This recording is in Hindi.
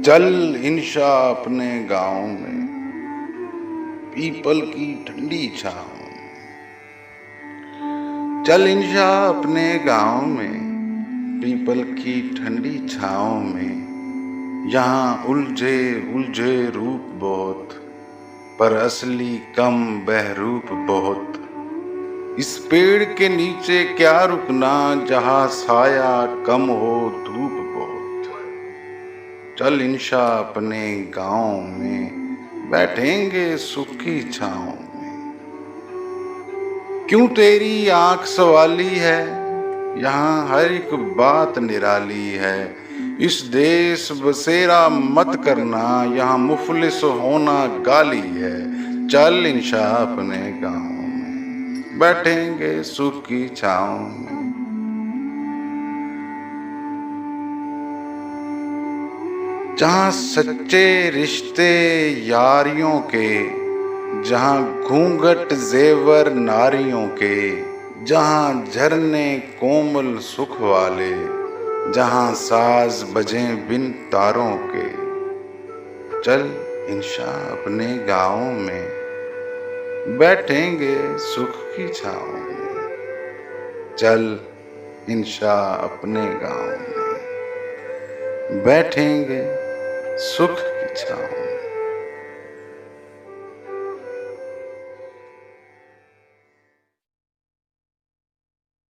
चल इंशा अपने गांव में, पीपल की ठंडी छाँव में। चल इंशा अपने गांव में, पीपल की ठंडी छाँव में। यहाँ उलझे उलझे रूप बहुत, पर असली कम बहरूप बहुत। इस पेड़ के नीचे क्या रुकना, जहाँ साया कम हो धूप बहुत। चल इंशा अपने गांव में, बैठेंगे सुख की छाँव में। क्यों तेरी आंख सवाली है, यहाँ हर एक बात निराली है। इस देश बसेरा मत करना, यहाँ मुफलिस होना गाली है। चल इंशा अपने गांव में, बैठेंगे सुख की छाँव में। जहाँ सच्चे रिश्ते यारियों के, जहाँ घूंघट जेवर नारियों के, जहाँ झरने कोमल सुख वाले, जहाँ साज बजे बिन तारों के। चल इंशा अपने गाँव में, बैठेंगे सुख की छाँव में। चल इंशा अपने गाँव में, बैठेंगे सुख की छाँव।